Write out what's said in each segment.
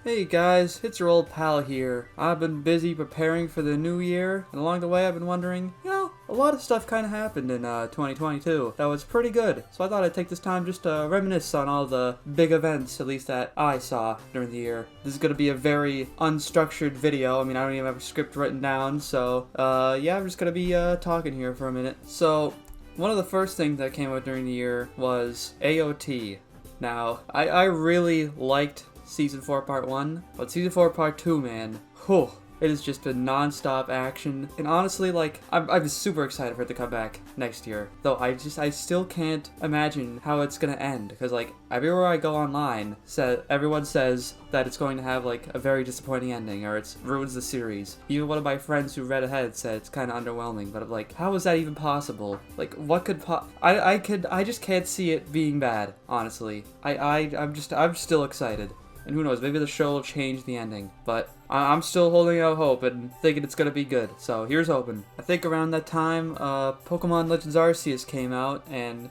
Hey guys, it's your old pal here. I've been busy preparing for the new year, and along the way I've been wondering, a lot of stuff kind of happened in 2022 that was pretty good. So I thought I'd take this time just to reminisce on all the big events, at least that I saw during the year. This is going to be a very unstructured video. I mean, I don't even have a script written down, so yeah, I'm just going to be talking here for a minute. So, one of the first things that came out during the year was AOT. Now, I really liked Season 4 Part 1, but Season 4 Part 2, man, whew, it has just been non-stop action, and honestly, like, I'm super excited for it to come back next year, though I still can't imagine how it's gonna end, because, like, everywhere I go online, everyone says that it's going to have, like, a very disappointing ending, or it ruins the series. Even one of my friends who read ahead said it's kind of underwhelming, but I'm like, how is that even possible? Like, what could I just can't see it being bad, honestly. I'm still excited. And who knows, maybe the show will change the ending. But I'm still holding out hope and thinking it's gonna be good. So here's hoping. I think around that time, Pokemon Legends Arceus came out, and,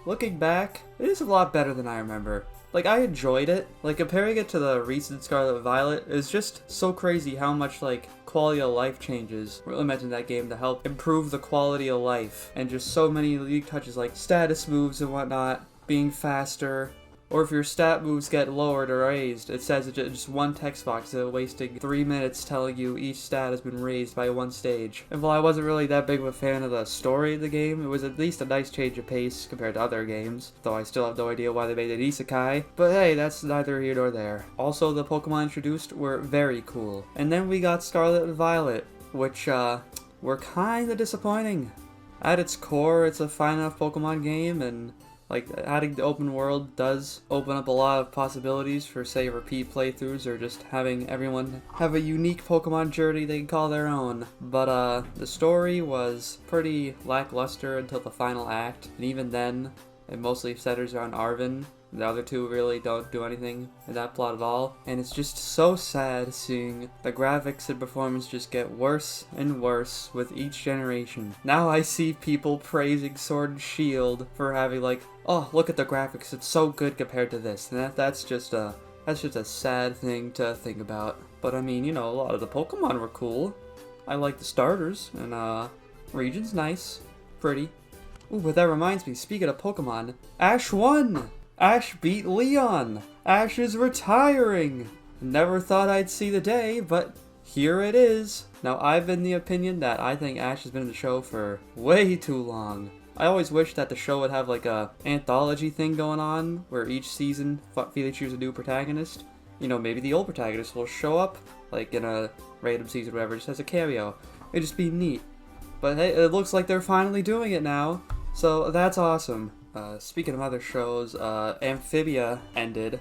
looking back, it is a lot better than I remember. Like, I enjoyed it. Like, comparing it to the recent Scarlet Violet, it's just so crazy how much, like, quality of life changes were implemented in that game to help improve the quality of life. And just so many unique touches, like status moves and whatnot, being faster. Or if your stat moves get lowered or raised, it says it's just one text box, wasting 3 minutes telling you each stat has been raised by one stage. And while I wasn't really that big of a fan of the story of the game, it was at least a nice change of pace compared to other games, though I still have no idea why they made it isekai. But hey, that's neither here nor there. Also, the Pokemon introduced were very cool. And then we got Scarlet and Violet, which were kinda disappointing. At its core, it's a fine enough Pokemon game, and like, adding the open world does open up a lot of possibilities for, say, repeat playthroughs or just having everyone have a unique Pokemon journey they can call their own. But, the story was pretty lackluster until the final act, and even then, it mostly centers around Arven. The other two really don't do anything in that plot at all, and it's just so sad seeing the graphics and performance just get worse and worse with each generation. Now I see people praising Sword and Shield for having, like, oh, look at the graphics, it's so good compared to this, and that's just a sad thing to think about. But I mean, a lot of the Pokemon were cool. I like the starters, and region's nice, pretty. Ooh, but that reminds me, speaking of Pokemon, Ash won! Ash beat Leon! Ash is retiring! Never thought I'd see the day, but here it is. Now, I've been the opinion that I think Ash has been in the show for way too long. I always wish that the show would have like a anthology thing going on, where each season they choose a new protagonist. Maybe the old protagonist will show up, like in a random season or whatever, just as a cameo. It'd just be neat. But hey, it looks like they're finally doing it now, so that's awesome. Speaking of other shows, Amphibia ended,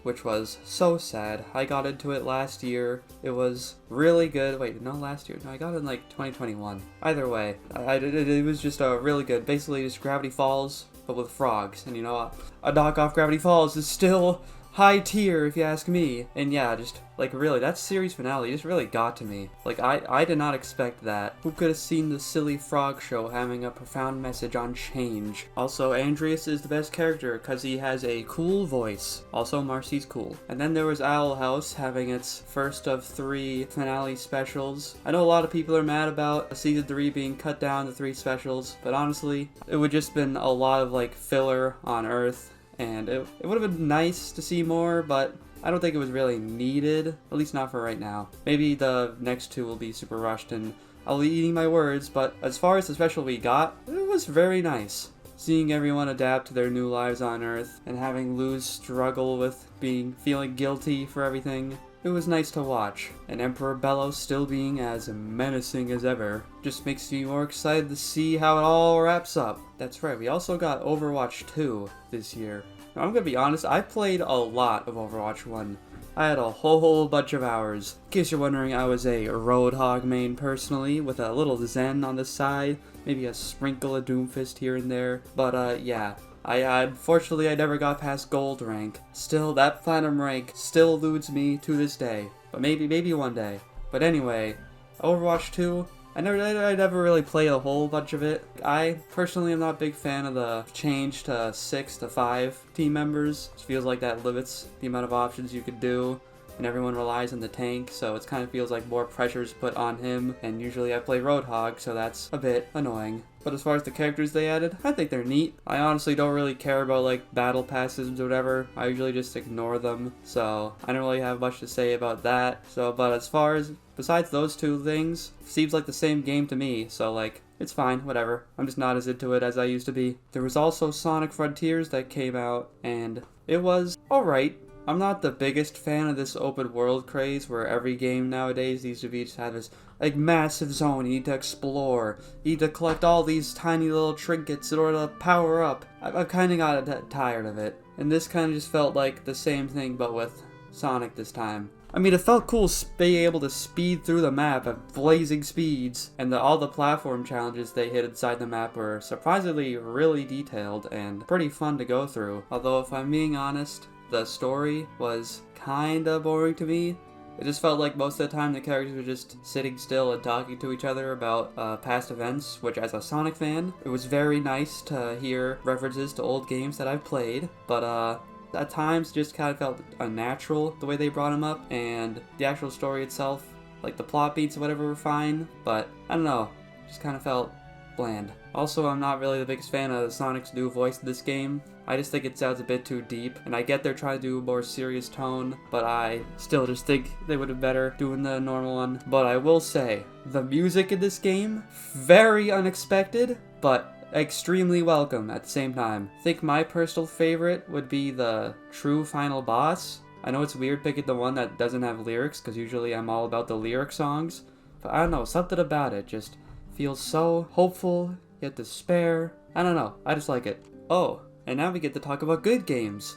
which was so sad. I got into it last year. It was really good. Wait, no, last year. No, I got it in like 2021. Either way, it was just really good. Basically, just Gravity Falls, but with frogs. And a knockoff Gravity Falls is still high tier, if you ask me. And yeah, just, like, really, that series finale just really got to me. Like, I did not expect that. Who could have seen the silly frog show having a profound message on change? Also, Andreas is the best character because he has a cool voice. Also, Marcy's cool. And then there was Owl House having its first of 3 finale specials. I know a lot of people are mad about season 3 being cut down to 3 specials, but honestly, it would just been a lot of, like, filler on Earth. And it would have been nice to see more, but I don't think it was really needed, at least not for right now. Maybe the next 2 will be super rushed and I'll be eating my words, but as far as the special we got, it was very nice. Seeing everyone adapt to their new lives on Earth and having Luz struggle with feeling guilty for everything. It was nice to watch, and Emperor Bello still being as menacing as ever just makes me more excited to see how it all wraps up. That's right, we also got Overwatch 2 this year. Now, I'm gonna be honest, I played a lot of Overwatch 1. I had a whole bunch of hours. In case you're wondering, I was a Roadhog main personally, with a little Zen on the side, maybe a sprinkle of Doomfist here and there, but yeah. Unfortunately, I never got past gold rank. Still, that platinum rank still eludes me to this day. But maybe one day. But anyway, Overwatch 2, I never really played a whole bunch of it. I personally am not a big fan of the change to 6 to 5 team members. It feels like that limits the amount of options you could do. and everyone relies on the tank, so it kind of feels like more pressure's put on him, and usually I play Roadhog, so that's a bit annoying. But as far as the characters they added, I think they're neat. I honestly don't really care about like battle passes or whatever. I usually just ignore them, so I don't really have much to say about that. But as far as besides those two things, seems like the same game to me, so like, it's fine, whatever. I'm just not as into it as I used to be. There was also Sonic Frontiers that came out, and it was alright. I'm not the biggest fan of this open world craze where every game nowadays needs to be just have this like massive zone you need to explore. You need to collect all these tiny little trinkets in order to power up. I've kind of got tired of it. And this kind of just felt like the same thing but with Sonic this time. I mean, it felt cool being able to speed through the map at blazing speeds, and all the platform challenges they hit inside the map were surprisingly really detailed and pretty fun to go through. Although if I'm being honest, the story was kinda boring to me. It just felt like most of the time the characters were just sitting still and talking to each other about past events, which as a Sonic fan, it was very nice to hear references to old games that I've played, but at times just kind of felt unnatural the way they brought him up, and the actual story itself, like the plot beats or whatever, were fine, but I don't know, just kind of felt bland. Also, I'm not really the biggest fan of Sonic's new voice in this game. I just think it sounds a bit too deep, and I get they're trying to do a more serious tone, but I still just think they would have better doing the normal one. But I will say, the music in this game, very unexpected, but extremely welcome at the same time. I think my personal favorite would be the true final boss. I know it's weird picking the one that doesn't have lyrics, because usually I'm all about the lyric songs, but I don't know, something about it just feels so hopeful, yet despair. I don't know, I just like it. Oh, and now we get to talk about good games.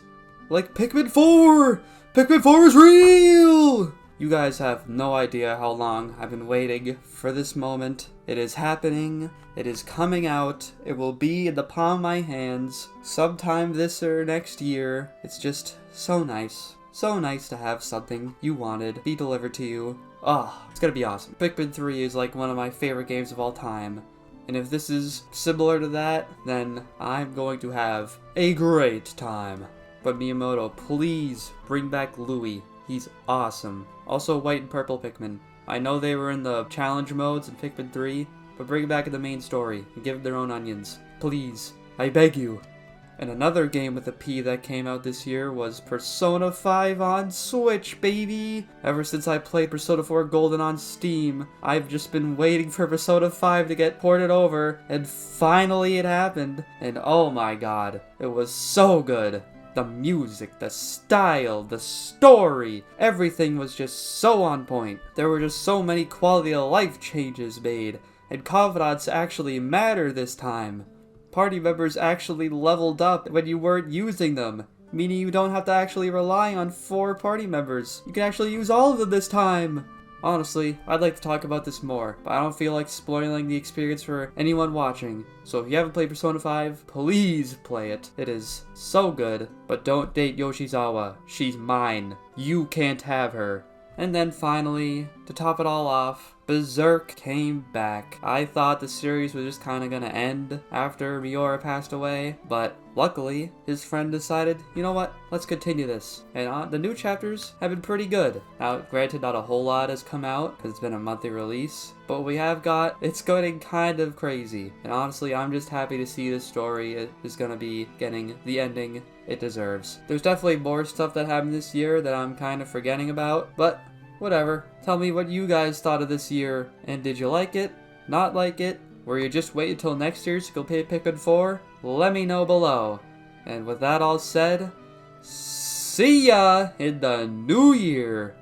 Like Pikmin 4! Pikmin 4 is real! You guys have no idea how long I've been waiting for this moment. It is happening. It is coming out. It will be in the palm of my hands sometime this or next year. It's just so nice. So nice to have something you wanted be delivered to you. It's gonna be awesome. Pikmin 3 is like one of my favorite games of all time. And if this is similar to that, then I'm going to have a great time. But Miyamoto, please bring back Louie. He's awesome. Also, white and purple Pikmin. I know they were in the challenge modes in Pikmin 3, but bring it back in the main story and give them their own onions. Please. I beg you. And another game with a P that came out this year was Persona 5 on Switch, baby! Ever since I played Persona 4 Golden on Steam, I've just been waiting for Persona 5 to get ported over, and finally it happened. And oh my god, it was so good. The music, the style, the story, everything was just so on point. There were just so many quality of life changes made, and confidants actually matter this time. Party members actually leveled up when you weren't using them, meaning you don't have to actually rely on 4 party members. You can actually use all of them this time! Honestly, I'd like to talk about this more, but I don't feel like spoiling the experience for anyone watching. So if you haven't played Persona 5, please play it. It is so good, but don't date Yoshizawa. She's mine. You can't have her. And then finally, to top it all off, Berserk came back. I thought the series was just kinda gonna end after Miura passed away, but luckily, his friend decided, you know what, let's continue this. And the new chapters have been pretty good. Now, granted, not a whole lot has come out, because it's been a monthly release, but what we have got, it's getting kind of crazy. And honestly, I'm just happy to see this story is gonna be getting the ending it deserves. There's definitely more stuff that happened this year that I'm kind of forgetting about, but whatever. Tell me what you guys thought of this year, and did you like it? Not like it? Were you just wait until next year to go play Pikmin 4? Let me know below. And with that all said, see ya in the new year!